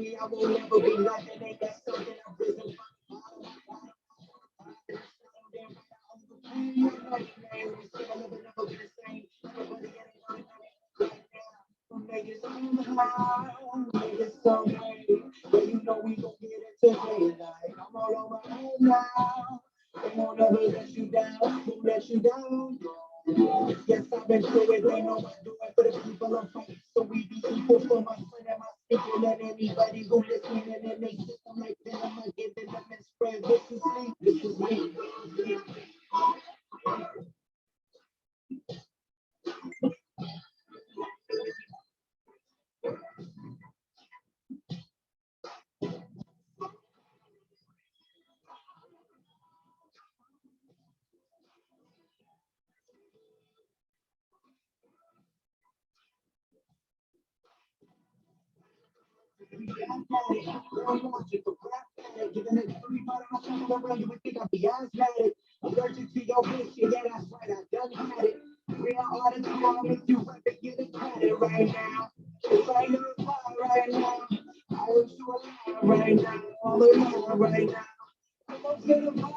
me, I will never be nothing. Ain't that something I've risen from? But you know we gon' get it today. Like I'm all on my own now. I won't ever let you down. Won't let you down. Yes, I've been through it. They know I'm doing for the people I'm fighting. So we be equal for my son and my people and anybody who listening and they system like that. I'm gonna give it up and spread. This is me. This is me. Giving it everybody I'm talking around you would think I'd be asthmatic. Allergic to your bitch, yeah, that's right, I done had it. Real artists wanna make you rap and get it credit right now. It's right now, right now. I am so alive right now, all alive right now. I'm gonna get a vibe right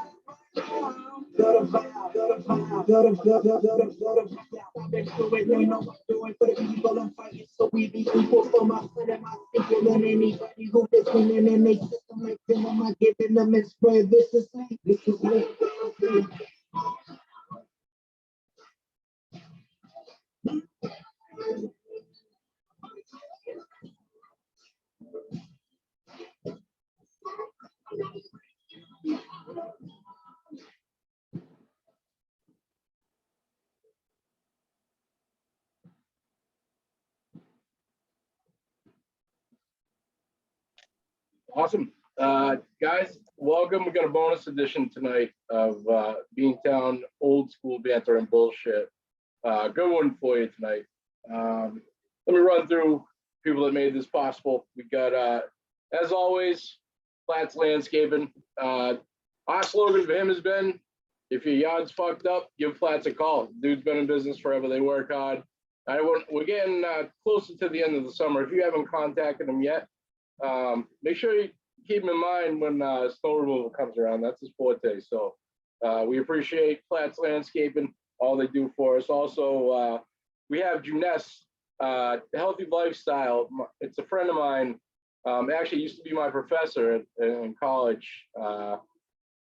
now. Got a vibe, got a vibe, got a vibe. I've been through it, they know I'm doing for the people I'm fighting. So we be equal for my son and my people and anybody who listening and they system like them. I'm not giving them and spread. This is me, this is me, this is me. Awesome. Guys, welcome. We got a bonus edition tonight of Beantown Old School Banter and Bullshit. Good one for you tonight. Let me run through people that made this possible. We got, as always, Flats Landscaping. Our slogan for him has been, if your yard's fucked up, give Flats a call. Dude's been in business forever. They work hard. We're getting closer to the end of the summer. If you haven't contacted him yet, make sure you keep him in mind when snow removal comes around. That's his forte. So we appreciate Flats Landscaping, all they do for us. Also, we have Juness, Healthy Lifestyle. It's a friend of mine. Actually used to be my professor in college.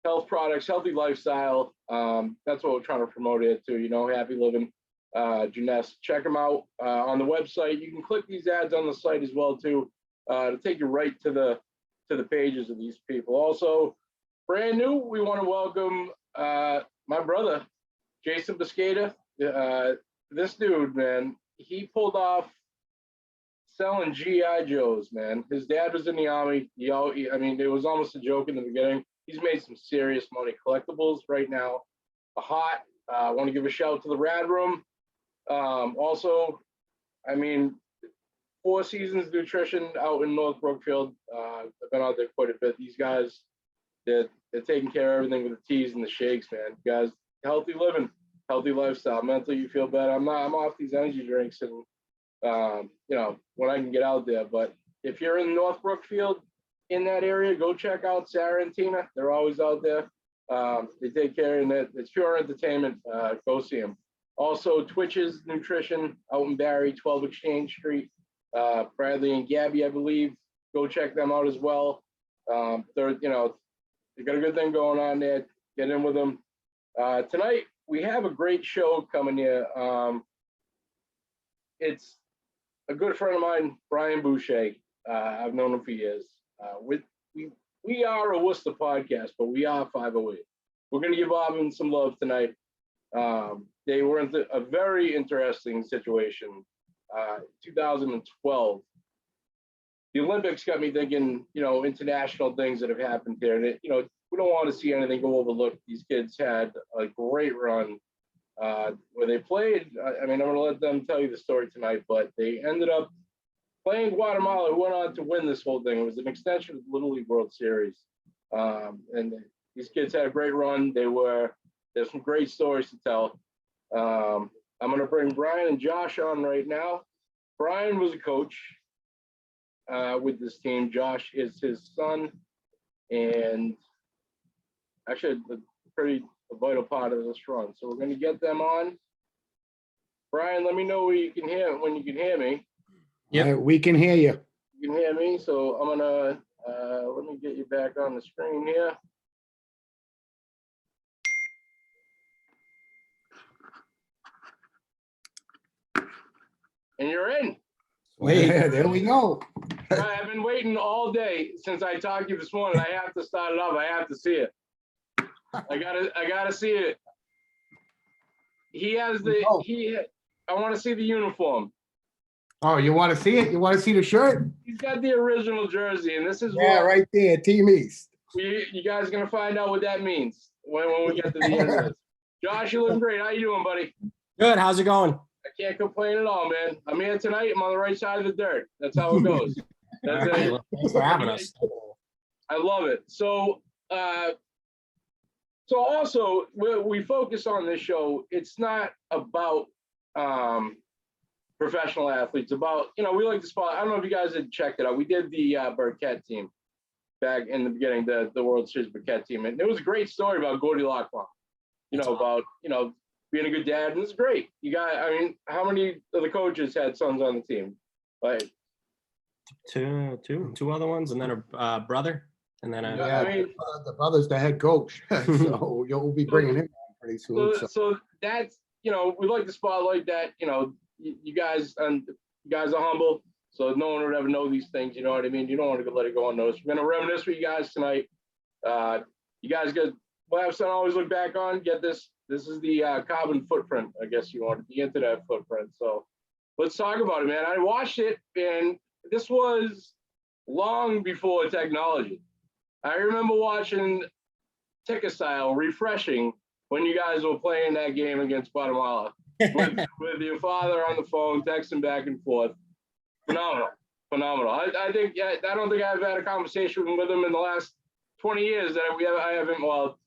Health products, healthy lifestyle. That's what we're trying to promote it to, you know, happy living. Juness, check them out on the website. You can click these ads on the site as well too, to take you right to the pages of these people. Also, brand new, we want to welcome my brother, Jason Biscata. This dude, man, he pulled off selling GI Joes, man. His dad was in the army. I mean, it was almost a joke in the beginning. He's made some serious money. Collectibles right now are hot. I want to give a shout out to the Rad Room. Also, I mean, Four Seasons Nutrition out in North Brookfield. I've been out there quite a bit. These guys, they're taking care of everything with the teas and the shakes, man. You guys, healthy living, healthy lifestyle. Mentally, you feel better. I'm off these energy drinks and, you know, when I can get out there. But if you're in North Brookfield, in that area, go check out Sarah and Tina. They're always out there. They take care of it. It's pure entertainment. Go see them. Also, Twitch's Nutrition out in Barry, 12 Exchange Street. Bradley and Gabby, I believe. Go check them out as well. They're, you know, they got a good thing going on there. Get in with them. Tonight, we have a great show coming here. It's a good friend of mine, Brian Boucher. I've known him for years. We are a Worcester podcast, but we are 508. We're going to give Auburn some love tonight. They were in a very interesting situation. 2012. The Olympics got me thinking, you know, international things that have happened there. And, you know, we don't want to see anything go overlooked. These kids had a great run where they played. I mean, I'm going to let them tell you the story tonight, but they ended up playing Guatemala, who went on to win this whole thing. It was an extension of the Little League World Series. And these kids had a great run. There's some great stories to tell. I'm going to bring Brian and Josh on right now. Brian was a coach. with this team. Josh is his son, and actually a vital part of this run. So we're going to get them on. Brian, let me know when you can hear me. Yeah, we can hear you. You can hear me, so I'm gonna let me get you back on the screen here. And you're in. Wait, there we go. I've been waiting all day since I talked to you this morning. I have to start it up. I have to see it. I gotta see it. He has I want to see the uniform. Oh, you want to see it? You want to see the shirt? He's got the original jersey, and this is right there, Team East. you guys are gonna find out what that means when we get to the end of this. Josh, you looking great. How you doing, buddy? Good. How's it going? I can't complain at all, man. I'm here tonight. I'm on the right side of the dirt. That's how it goes. That's Hey, it. well, thanks for having us. I love it. So also we focus on this show. It's not about professional athletes. About we like to spot. I don't know if you guys had checked it out. We did the Burkett team back in the beginning, the World Series Burkett team, and it was a great story about Gordy Lockbaum. About being a good dad, and it's great. How many of the coaches had sons on the team? Like Two other ones, and then a brother, and then the brother's the head coach, so you'll be bringing him on pretty soon. So that's we like to spotlight that. You guys are humble, so no one would ever know these things. You know what I mean? You don't want to let it go unnoticed. We're gonna reminisce with you guys tonight. You guys we'll have something to always look back on. Get this. This is the carbon footprint, I guess you want, the internet footprint. So let's talk about it, man. I watched it, and this was long before technology. I remember watching Ticker Style refreshing when you guys were playing that game against Guatemala with your father on the phone, texting back and forth. Phenomenal. I don't think I've had a conversation with him in the last 20 years that I haven't,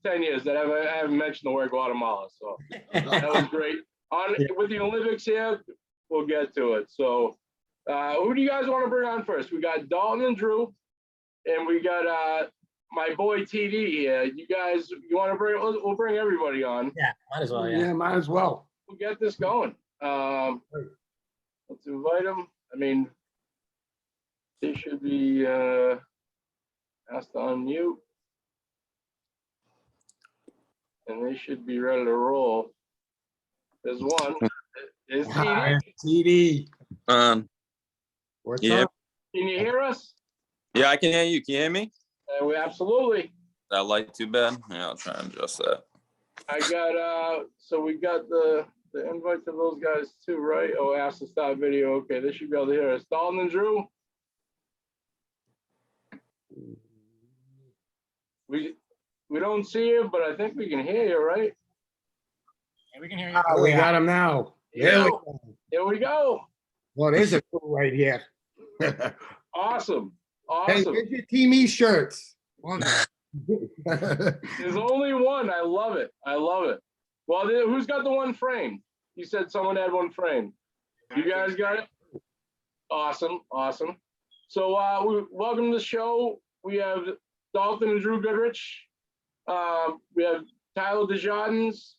10 years that I haven't mentioned the word Guatemala. So that was great. With the Olympics here, we'll get to it. So who do you guys want to bring on first? We got Dalton and Drew, and we got my boy TD here. You guys, you want to we'll bring everybody on. Yeah, might as well. Yeah, might as well. We'll get this going. Let's invite them. They should be asked to unmute, and they should be ready to roll. There's one. Is TD. Yeah. Up? Can you hear us? Yeah, I can hear you. Can you hear me? We absolutely. Is that light too bad? Yeah, I'll try and adjust that. I got so we got the invite to those guys too, right? Oh, ask to start video. Okay, they should be able to hear us. Dalton and Drew. We don't see you, but I think we can hear you, right? Yeah, we can hear you. Oh, we got him now. Here we go. Well, there's a crew right here. Awesome. Hey, here's your Team East shirts. There's only one. I love it. Well, who's got the one framed? You said someone had one framed. You guys got it? Awesome. So welcome to the show. We have Dalton and Drew Goodrich. We have Tyler Desjardins,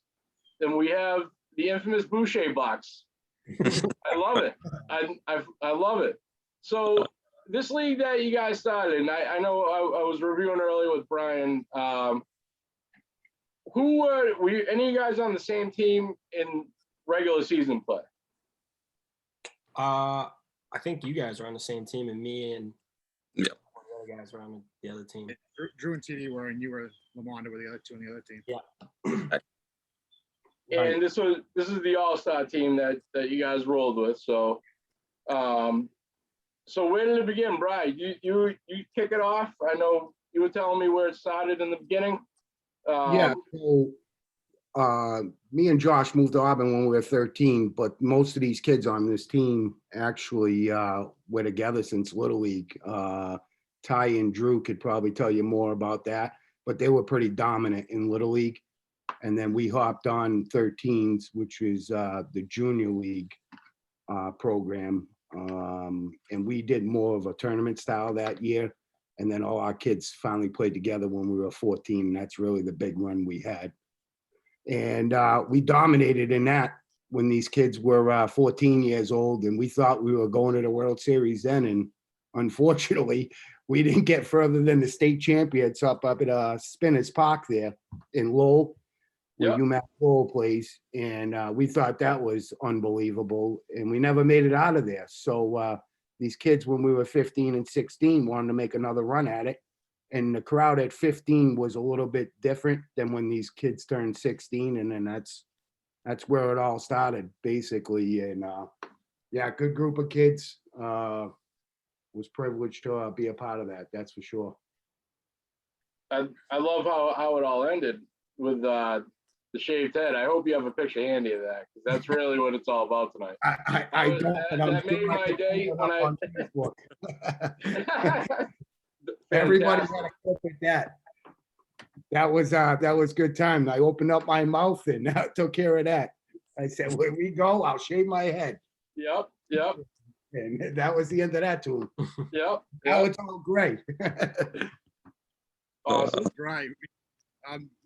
and we have the infamous Boucher box. I love it. I love it. So this league that you guys started, and I know I was reviewing earlier with Brian. Were any of you guys on the same team in regular season play? I think you guys are on the same team, and me and Yeah. the other guys were on the other team. Drew and TD were, and you were Lamonda were the other two on the other team. Yeah. And this is the all-star team that you guys rolled with. So so where did it begin, Brian? You kick it off. I know you were telling me where it started in the beginning. Yeah. So, me and Josh moved to Auburn when we were 13, but most of these kids on this team actually were together since Little League. Ty and Drew could probably tell you more about that, but they were pretty dominant in Little League. And then we hopped on 13s, which is the Junior League program. And we did more of a tournament style that year. And then all our kids finally played together when we were 14. And that's really the big run we had. And we dominated in that when these kids were 14 years old. And we thought we were going to the World Series then. And unfortunately, we didn't get further than the state champions up at Spinners Park there in Lowell, where Yep. UMass Lowell plays. And we thought that was unbelievable. And we never made it out of there. So these kids, when we were 15 and 16, wanted to make another run at it. And the crowd at 15 was a little bit different than when these kids turned 16. And then that's where it all started, basically. And yeah, good group of kids. Was privileged to be a part of that. That's for sure. I love how it all ended with the shaved head. I hope you have a picture handy of that, because that's really what it's all about tonight. I don't. but I'm That made sure my can day put it when up I- on Facebook. Everybody Fantastic. had a clip with that. That was good time. I opened up my mouth and took care of that. I said, "Where we go, I'll shave my head." Yep. And that was the end of that tune. Now Yep. it's all gray. Awesome. Right.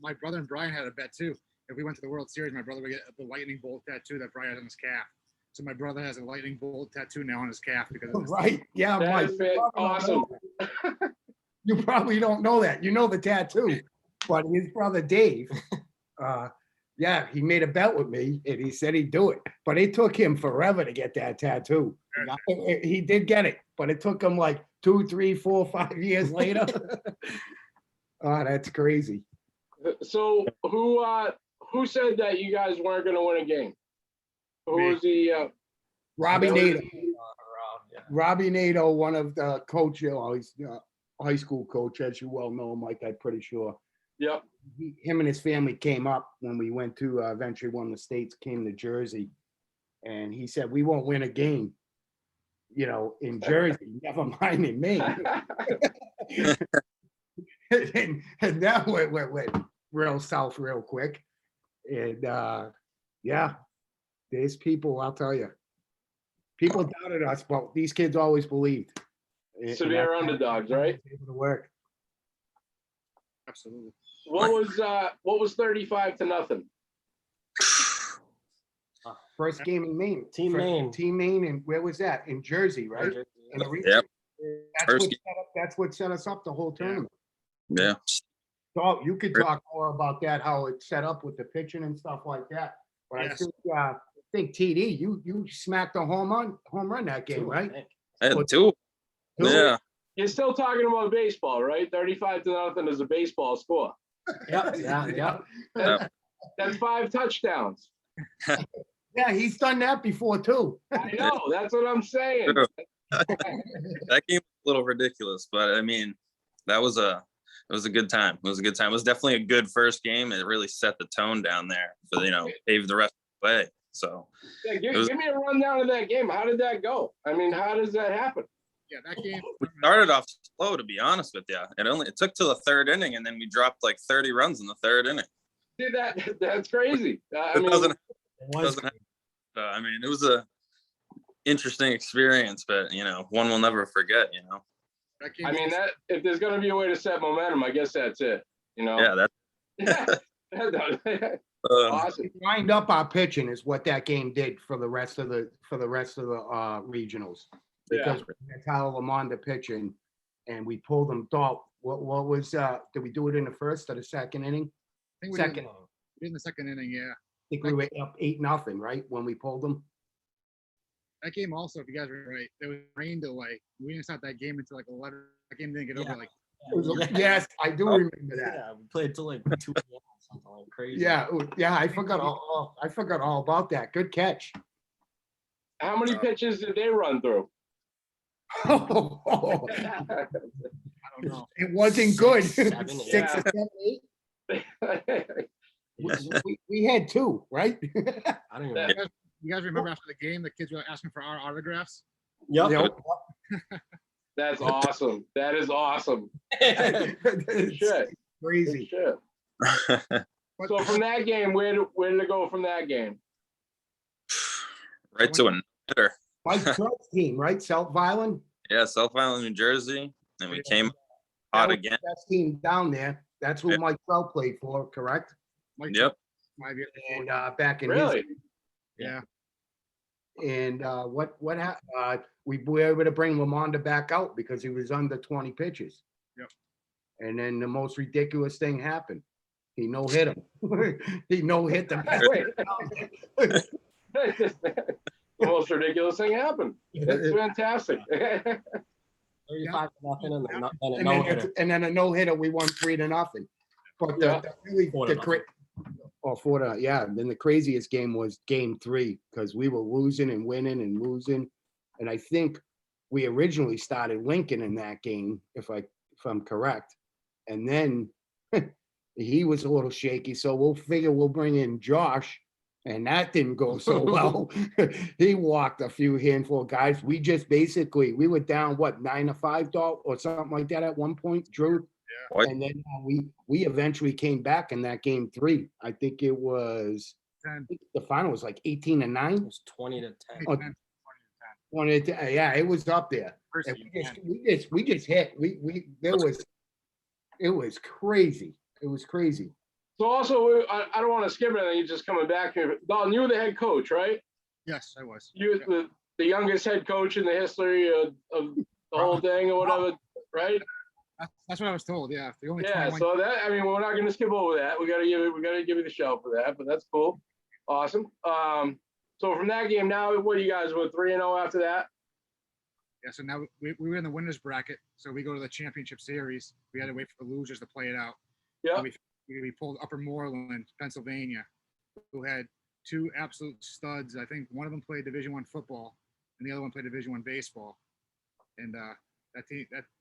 My brother and Brian had a bet too. If we went to the World Series, my brother would get the lightning bolt tattoo that Brian has on his calf. So my brother has a lightning bolt tattoo now on his calf because of this. Right. Yeah, That Mike. is you probably don't awesome. know that. You probably don't know that. You know the tattoo. But his brother Dave, yeah, he made a bet with me and he said he'd do it. But it took him forever to get that tattoo. He did get it, but it took him like 2, 3, 4, 5 years later. Oh, that's crazy. So who said that you guys weren't going to win a game? Who Me. was the? Robbie That was- Nato. Yeah. Robbie Nato, one of the coaches, he's high school coach, as you well know, Mike, I'm pretty sure. Yep. Him and his family came up when we went to eventually won the states, came to Jersey. And he said, "We won't win a game, in Jersey, never mind in Maine." and that went real south real quick. And yeah, there's people, I'll tell you. People doubted us, but these kids always believed. And Severe that's how underdogs, it was right? able to work. Absolutely. What was 35-0? First game in Maine. Team Maine. Team Maine, and where was that? In Jersey, right? In the region. Yep. That's First what set us up the whole tournament. Yeah. So you could talk more about that, how it's set up with the pitching and stuff like that. But Yes. I think TD, you smacked a home run that game, right? I had What- 2. Two? Yeah. You're still talking about baseball, right? 35-0 is a baseball score. Yep. Yeah. That's 5 touchdowns. Yeah, he's done that before too. I know. That's what I'm saying. True. That game was a little ridiculous, but I mean, it was a good time. It was a good time. It was definitely a good first game. It really set the tone down there for, paved the rest of the way. So Yeah, give, It was- give me a rundown of that game. How did that go? I mean, how does that happen? Yeah, that game. we started off slow, to be honest with you. It took till the third inning, and then we dropped like 30 runs in the third inning. See, that's crazy. I It mean, doesn't, It was doesn't I mean, it was a interesting experience, but one we'll never forget. That game I mean, was- that if there's gonna be a way to set momentum, I guess that's it. Yeah, that's Awesome. Wind up our pitching is what that game did for the rest of the regionals. Because we had Tyler Lamonda pitching and we pulled them. What was did we do it in the first or the second inning? I think we Second. did in the second inning, yeah. I think we were up 8-0, right? When we pulled them. That game also, if you guys were right, there was rain delay. We didn't start that game until like 11. That game didn't get over Yeah. like Yes, I do remember that. Yeah, we played till like 2 p.m. something like crazy. Yeah, I forgot all about that. Good catch. How many pitches did they run through? It I don't know. wasn't good. 6, 7, 6 yeah. or 7, 8. We had 2, right? I don't even Yeah. remember. You guys remember after the game, the kids were asking for our autographs? Yep. Yep. That's awesome. That is awesome. It's Shit. crazy. Shit. So from that game, where did it go from that game? right to a no-hitter. Mike Trout's team, right? South Violin. Yeah, South Island, New Jersey, and we Yeah. came That hot was again. the best team down there. That's who Yeah. Mike Trout played for, correct? Mike Yep. 5 years before. And back in Really? Yeah. and what happened? We were able to bring Lamonda back out because he was under 20 pitches. Yep. And then the most ridiculous thing happened. He no hit him. He no hit them. Wait. The most ridiculous thing happened. That's fantastic. 35 to nothing and then a And no then, hitter. and then a no hitter, we won 3-0. But Yeah. really, 4-0. Then the craziest game was game 3 because we were losing and winning and losing, and I think we originally started Lincoln in that game, if I'm correct, and then he was a little shaky, so we'll figure we'll bring in Josh. And that didn't go so well. He walked a few handful of guys. We just basically, we were down, what, 9-5, Dalt, or something like that at one point, Drew? What? And then we eventually came back in that game 3. I think it was, 10, the final was like 18-9. It was 20 to 10. Oh, 10, yeah, it was up there. First And game, we just hit. It was crazy. It was crazy. So also, I don't want to skip anything. You're just coming back here. Dalton, you were the head coach, right? Yes, I was. You were the youngest head coach in the history of the whole thing or whatever, right? That's what I was told. Yeah. The only Yeah. 21 So that, I mean, we're not going to skip over that. We got to give you the show for that. But that's cool. Awesome. So from that game now, what you guys were 3-0 after that? Yeah, so now we were in the winners bracket, so we go to the championship series. We had to wait for the losers to play it out. Yeah. We pulled Upper Moreland, Pennsylvania, who had 2 absolute studs. I think one of them played Division I football, and the other one played Division I baseball. And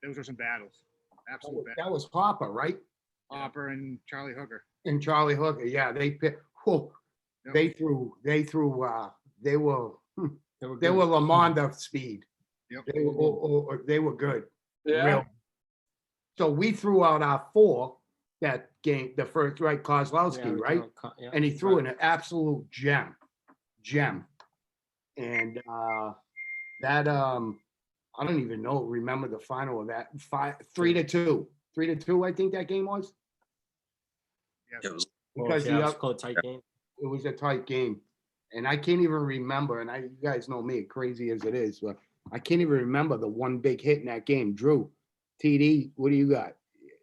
those were some battles, absolute battles. That was Hopper, right? Hopper and Charlie Hooker. And Charlie Hooker, yeah, they were They were Lamonda speed. Yep. They were good. Yeah. Real. So we threw out our 4 that game, the first, right, Kozlowski, right? Yeah, And he threw in an absolute gem. And that I don't even remember the final of that. 3-2. 3-2, I think that game was. Yeah. It was Because yeah, it was called a tight game. it was a tight game. And I can't even remember, and you guys know me, crazy as it is, but I can't even remember the one big hit in that game. Drew, TD, what do you got?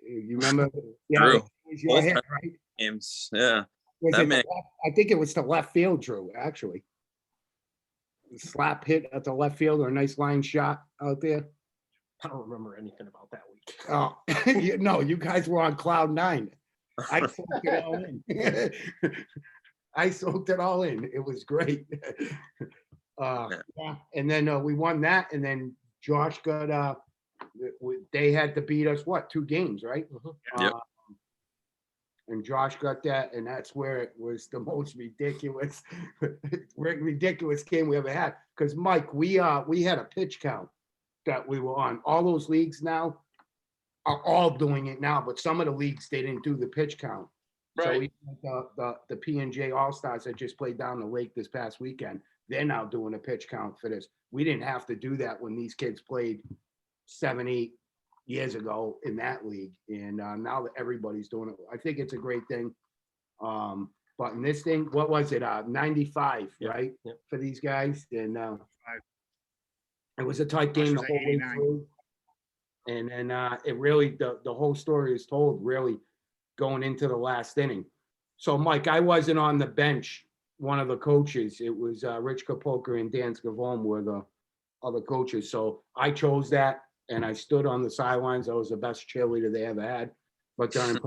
You remember? Yeah, Drew. it was your hit, right? games. Yeah. Was That it man- I think it was to left field, Drew, actually. Slap hit at the left field or a nice line shot out there. I don't remember anything about that week. Oh, no, you guys were on cloud 9. I soaked it all in. I soaked it all in. It was great. Yeah. And then we won that, and then Josh got they had to beat us 2 games, right? Yep. And Josh got that, and that's where it was the most ridiculous game we ever had. Because Mike, we had a pitch count that we were on. All those leagues now are all doing it now, but some of the leagues they didn't do the pitch count. So Right. the P&J All-Stars that just played down the lake this past weekend, they're now doing a pitch count for this. We didn't have to do that when these kids played 7-8 years ago in that league. And now that everybody's doing it, I think it's a great thing. But in this thing, what was it? 95, Yeah, right? yeah. For these guys. And it was a tight game the was whole way 89. through. And then it really, the whole story is told really going into the last inning. So Mike, I wasn't on the bench, one of the coaches. It was Rich Kapoka and Dan Scavone were the other coaches. So I chose that and I stood on the sidelines. I was the best cheerleader they ever had. But during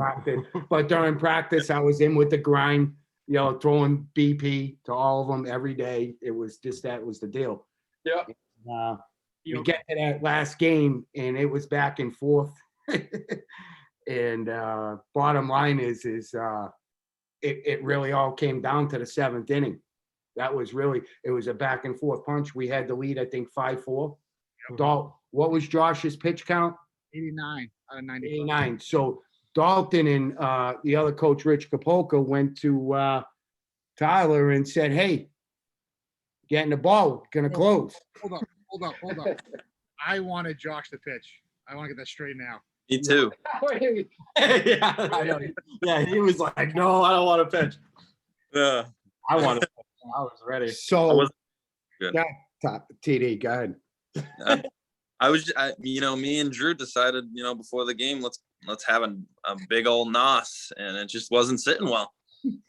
practice, I was in with the grind, throwing BP to all of them every day. It was just, that was the deal. Yeah. We get to that last game and it was back and forth. And bottom line is it really all came down to the 7th inning. That was really, it was a back and forth punch. We had the lead, I think 5-4. Dalt, what was Josh's pitch count? 89 out of 95. 89. So Dalton and the other coach, Rich Kapoka, went to Tyler and said, hey, getting the ball, gonna close. Hold up. I wanted Josh to pitch. I want to get that straight now. Me too. Yeah, I know. Yeah, he was like, no, I don't want to pitch. Yeah. I wanted to pitch. I was ready. I So, wasn't good. yeah, TD, go ahead. Me and Drew decided, before the game, let's have a big old nos, and it just wasn't sitting well.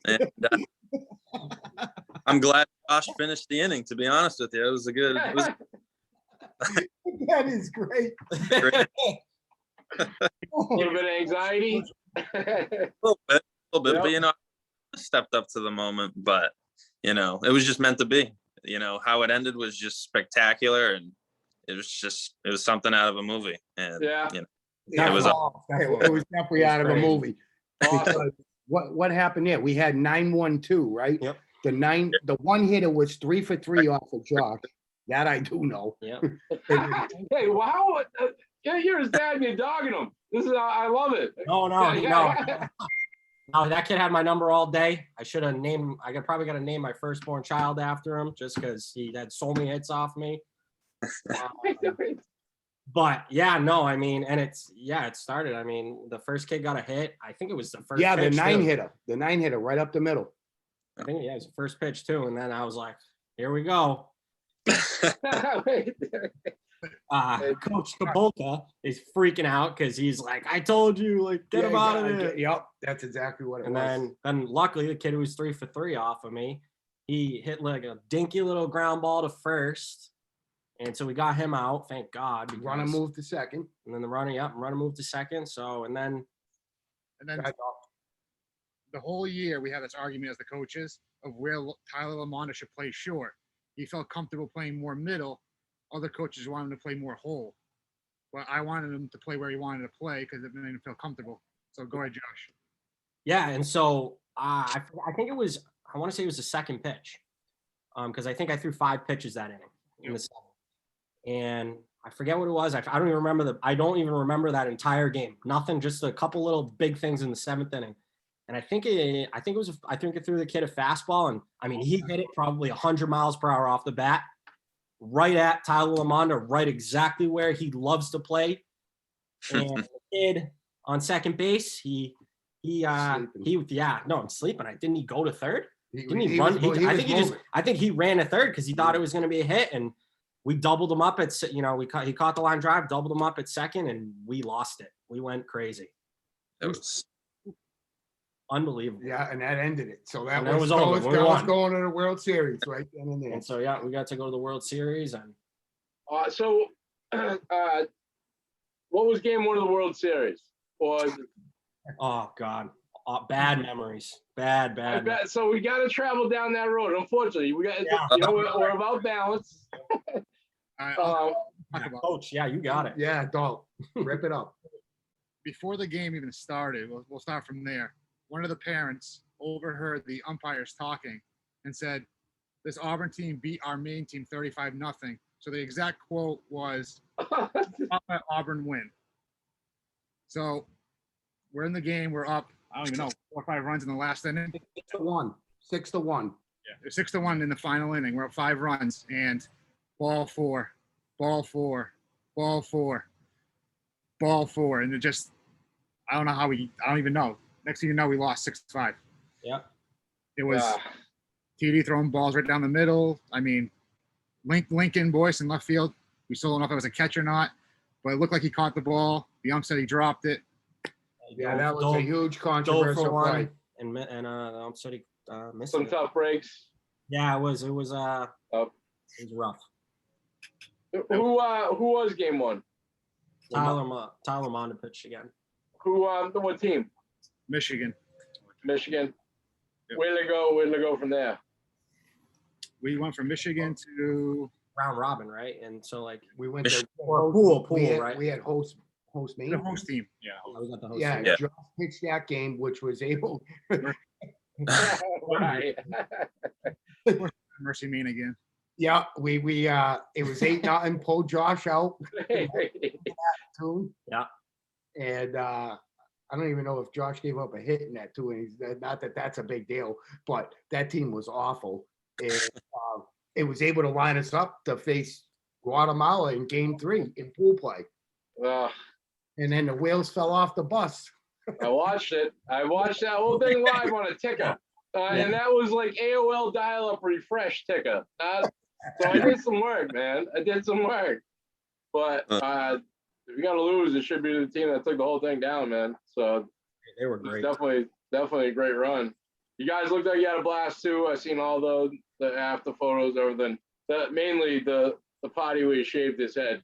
And I'm glad Josh finished the inning. To be honest with you, it was That is great. great. A little bit of anxiety. A little bit, Yep. but I stepped up to the moment. But it was just meant to be. How it ended was just spectacular, and it was something out of a movie. And Yeah. it was It was definitely out of a crazy. movie. Because what happened there? We had 9-1-2, right? Yep. The one hitter was 3 for 3 off of Josh. That I do know. Yeah. Hey, wow. You're his dad and you're dogging him. This is, I love it. No. No, that kid had my number all day. I should have named. Probably got to name my firstborn child after him, just because he had so many hits off me. But yeah, no, I mean, and it started. I mean, the first kid got a hit. I think it was the first. Yeah, the pitch, nine too. hitter. The 9 hitter right up the middle. I think it was the first pitch too, and then I was like, "Here we go." Coach Kabolka is freaking out because he's like, "I told you, like, get him out of there." Yep, that's exactly what it And was. then luckily the kid who was 3 for 3 off of me, he hit like a dinky little ground ball to first, and so we got him out. Thank God. Runner because- moved to second. and then the runner moved to second. So and then The whole year we had this argument as the coaches of where Tyler Lamonda should play short. He felt comfortable playing more middle. Other coaches wanted him to play more whole. But I wanted him to play where he wanted to play because it made him feel comfortable. So go ahead, Josh. yeah, and so I think it was, I want to say it was the second pitch, because I think I threw 5 pitches that inning in the seventh, and I forget what it was. I don't even remember I don't even remember that entire game. Nothing, just a couple little big things in the 7th inning. And I think it threw the kid a fastball, and I mean he hit it probably 100 miles per hour off the bat, right at Tyler Lamonda, right exactly where he loves to play. And the kid on second base, I'm sleeping. Didn't he go to third? Didn't he run? I think he ran to third because he thought it was going to be a hit, and we doubled him up he caught the line drive, doubled him up at second, and we lost it. We went crazy. It was Unbelievable. Yeah, and that ended it. So that And that was was over. We that was won. going to the World Series right then and there. And so we got to go to the World Series, and What was game 1 of the World Series? Or oh God, bad memories. Bad. so we got to travel down that road. Unfortunately, we got we're about balance. I'll talk about Coach, yeah, you got it. Yeah, Dalton, rip it up. before the game even started. We'll start from there. One of the parents overheard the umpires talking and said, "This Auburn team beat our main team 35-0." So the exact quote was, "Auburn win." So we're in the game. We're up, I don't even know, 4 or 5 runs in the last inning. 6-1. 6-1. Yeah, 6-1 in the final inning. We're up 5 runs, and ball 4, ball 4, ball 4, ball 4, and it just, I don't even know. Next thing you know, we lost 6-5. Yeah. It was TD throwing balls right down the middle. I mean, Lincoln Boyce in left field. We still don't know if it was a catch or not, but it looked like he caught the ball. The ump said he dropped it. Yeah, that was a huge controversial play. And the ump said he missed Some it. tough breaks. Yeah, it was rough. Who was game 1? Tyler Monda pitched again. What team? Michigan. Michigan. Yep. Where'd they go from there? We went from Michigan to Round robin, right? And so We went to pool, we right? had host the Maine. host team. I was at the host Yeah, team. Yeah. Josh pitched that game, which was able. Right. Mercy Maine again. Yeah, we it was 8-0. Pulled Josh out. Too. Yeah. And I don't even know if Josh gave up a hit in that too. And not that that's a big deal, but that team was awful. And it was able to line us up to face Guatemala in game 3 in pool play. Uh, And then the wheels fell off the bus. I watched it. I watched that whole thing live on a ticker. And that was like AOL dial-up refresh ticker. So I did some work, man. I did some work. But if you're going to lose, it should be the team that took the whole thing down, man. So They were great. Definitely a great run. You guys looked like you had a blast, too. I seen all the after photos, everything. Mainly the potty where he shaved his head.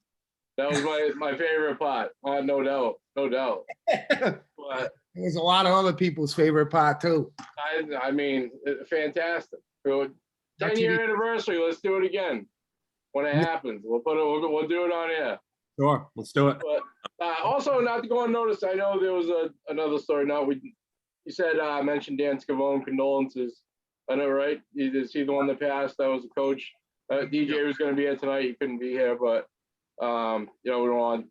That was my favorite part. No doubt. But There's a lot of other people's favorite part too. I mean, fantastic. 10-year anniversary. Let's do it again when it happens. We'll do it on air. Sure, let's do it. But also, not to go unnoticed, I know there was another story. You said mentioned Dan Scavone, condolences. I know, right? Is he the one that passed? That was a coach. DJ was going to be here tonight. He couldn't be here, but we don't want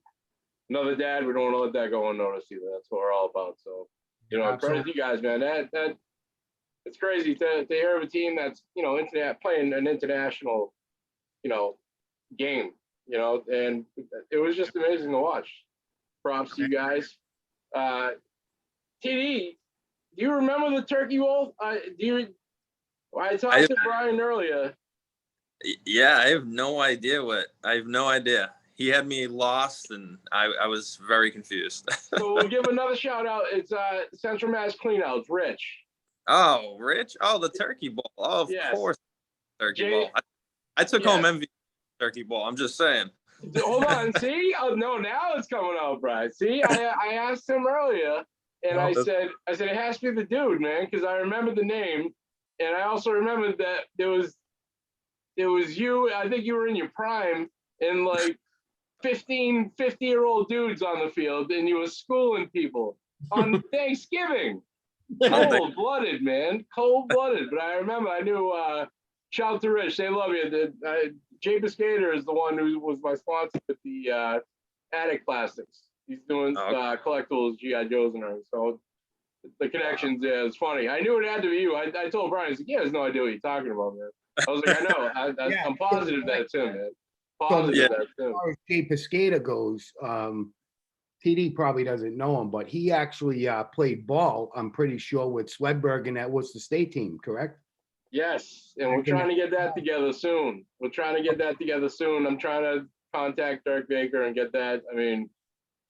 another dad. We don't want to let that go unnoticed either. That's what we're all about. So, credit to you guys, man. That it's crazy to hear of a team that's playing an international, game. And it was just amazing to watch. Props to you guys. TD, do you remember the Turkey Bowl? I talked to Brian earlier. Yeah, I have no idea. He had me lost, and I was very confused. So we'll give another shout out. It's Central Mass Cleanouts, Rich. Oh, Rich? Oh, the Turkey Bowl. Oh, of course, Turkey Bowl. I took home MVP Turkey Bowl. I'm just saying. Hold on. See? Oh no, now it's coming out, Brian. See, I asked him earlier, and I said it has to be the dude, man, because I remember the name, and I also remembered that it was you. I think you were in your prime, and like 50-year-old dudes on the field, and you were schooling people on Thanksgiving. Cold-blooded, man. Cold-blooded. But I remember, I knew, shout out to Rich. They love you. Jay Biscator is the one who was my sponsor with the Attic Plastics. He's doing collectibles, G.I. Joes and everything. So the connections, it's funny. I knew it had to be you. I told Brian, he has no idea what you're talking about, man. I was like, I know. I'm positive that's him, man. Positive that's him. As far as Jay Piscata goes, TD probably doesn't know him, but he actually played ball, I'm pretty sure, with Swedberg and that was the state team, correct? Yes, and we're trying to get that together soon. I'm trying to contact Dirk Baker and get that. I mean,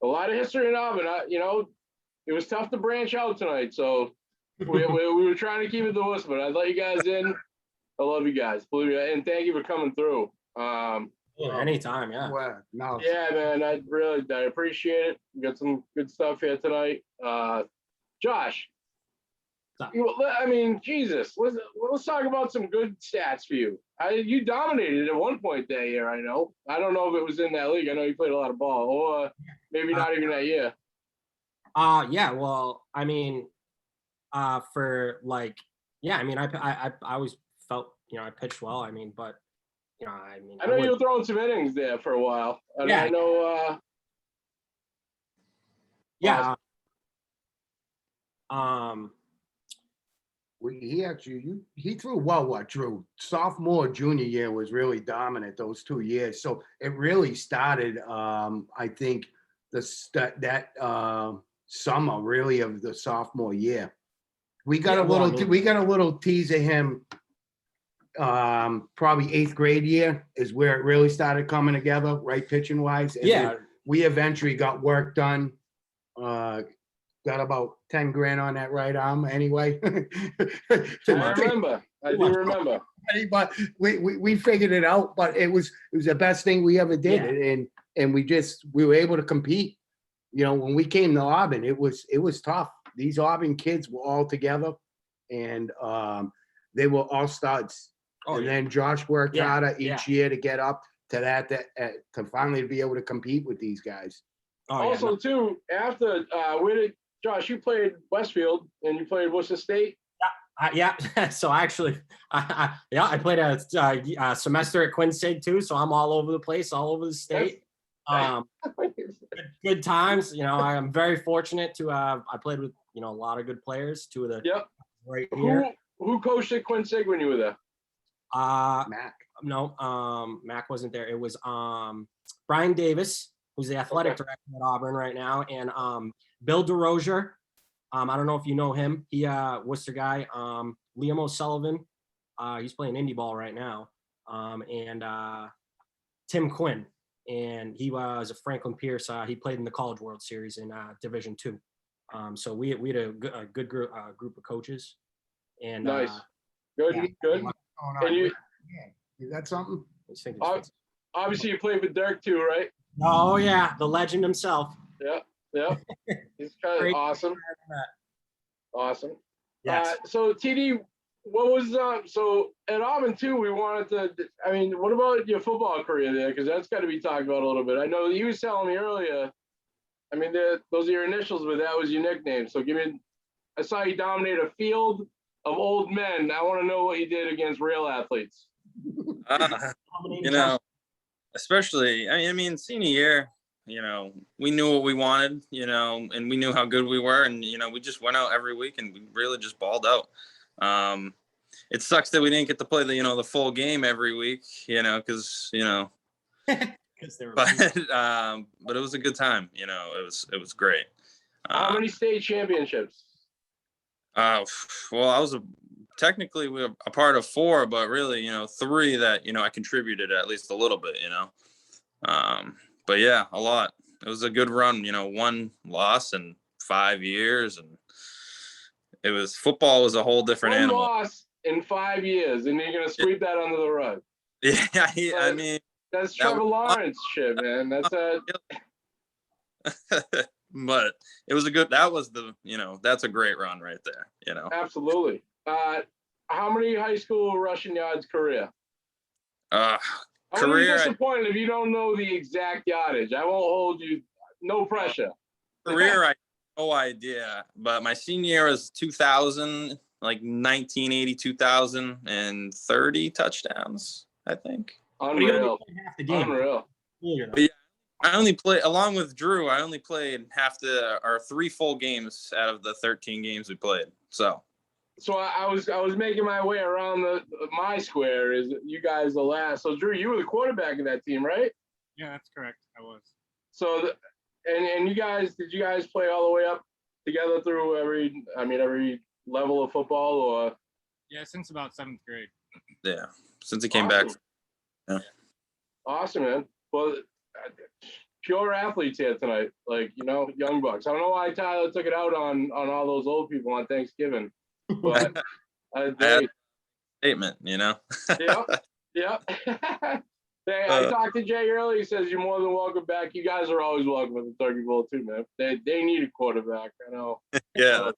a lot of history in Auburn. It was tough to branch out tonight, so we were trying to keep it to us, but I let you guys in. I love you guys, believe me, and thank you for coming through. Anytime, yeah. Well, no. Yeah, man, I appreciate it. We got some good stuff here tonight. Josh, I mean, Jesus, let's talk about some good stats for you. You dominated at one point that year, I know. I don't know if it was in that league. I know you played a lot of ball, or maybe not even that year. Yeah, well, I mean, I always felt, I pitched well. I mean, but, I know you were throwing some innings there for a while. And I know. He threw well, Drew? Sophomore, junior year was really dominant those 2 years. So it really started, I think, that summer really of the sophomore year. We got a little tease of him. Probably 8th grade year is where it really started coming together, right, pitching wise. And we eventually got work done. Got about 10 grand on that right arm anyway. I do remember. But we figured it out, but it was the best thing we ever did. And we were able to compete. When we came to Auburn, it was tough. These Auburn kids were all together and they were all studs. Then Josh worked harder each year to get up to that to finally be able to compete with these guys. Too, after Josh, you played Westfield and you played Worcester State. So actually, I played a semester at Quinn Sig too. So I'm all over the place, all over the state. Good times. I'm very fortunate to have. I played with a lot of good players. Two of the right here. Who coached at Quinn Sig when you were there? Mac. No, Mac wasn't there. It was Brian Davis, who's the athletic director at Auburn right now, and Bill DeRozier. I don't know if you know him. He Worcester guy. Liam O'Sullivan. He's playing indie ball right now. And Tim Quinn, and he was a Franklin Pierce. He played in the College World Series in Division II. So we had a good group of coaches. And Nice. Good. And you, Is that something? obviously, you played with Dirk too, right? Oh yeah, the legend himself. Yeah. He's kind of Great. awesome. Awesome. Yes. So TD, what was so at Auburn too? We wanted to. I mean, what about your football career there? Because that's got to be talked about a little bit. I know you was telling me earlier. I mean, those are your initials, but that was your nickname. So give me. I saw you dominate a field of old men. I want to know what you did against real athletes. You know, especially, I mean, senior year, you know, we knew what we wanted, you know, and we knew how good we were. And, you know, we just went out every week and we really just balled out. It sucks that we didn't get to play the full game every week, you know, because, you know, but it was a good time. You know, it was great. How many state championships? Well, I was technically a part of 4, but really, you know, 3 that, you know, I contributed at least a little bit, you know. But yeah, a lot. It was a good run, you know, 1 loss in 5 years, and football was a whole different animal. 1 loss in 5 years, and you're gonna sweep that under the rug. Yeah, I mean, that's Trevor Lawrence shit, man. That's a. But it was that's a great run right there, you know. Absolutely. How many high school rushing yards career? I'm Career, gonna be disappointed if you don't know the exact yardage. I won't hold you. No pressure. Career, I have no idea. But my senior year was 2000, like 1980, 2030 touchdowns, I think. Unreal. Half the game. Unreal. But yeah, I only played, along with Drew, I only played 3 full games out of the 13 games we played. So I was making my way around my square. Is you guys the last? So Drew, you were the quarterback of that team, right? Yeah, that's correct. I was. So and you guys, did you guys play all the way up together through every level of football, or? Yeah, since about 7th grade. yeah, since he came back. Yeah. Awesome, man. Well, pure athletes here tonight, like, you know, young bucks. I don't know why Tyler took it out on all those old people on Thanksgiving, but Statement, you know. yeah. I talked to Jay earlier. He says you're more than welcome back. You guys are always welcome at the Turkey Bowl too, man. They need a quarterback. I know. Yeah.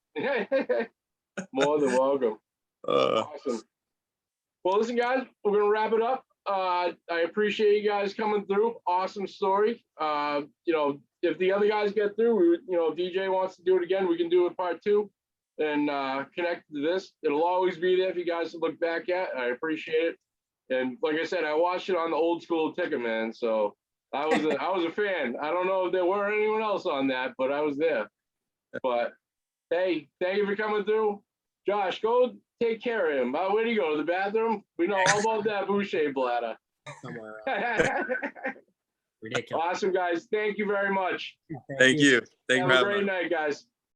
More than welcome. Awesome. Well, listen, guys, we're gonna wrap it up. I appreciate you guys coming through. Awesome story. You know, if the other guys get through, you know, if DJ wants to do it again, we can do it part 2 and connect to this. It'll always be there for you guys to look back at. I appreciate it. And like I said, I watched it on the old school ticket, man. So I was a fan. I don't know if there were anyone else on that, but I was there. But hey, thank you for coming through. Josh, go take care of him. Where do you go? To the bathroom? We know all about that Boucher bladder. Somewhere ridiculous. Awesome, guys. Thank you very much. Thank you. Thank you Have for a having great me. night, guys.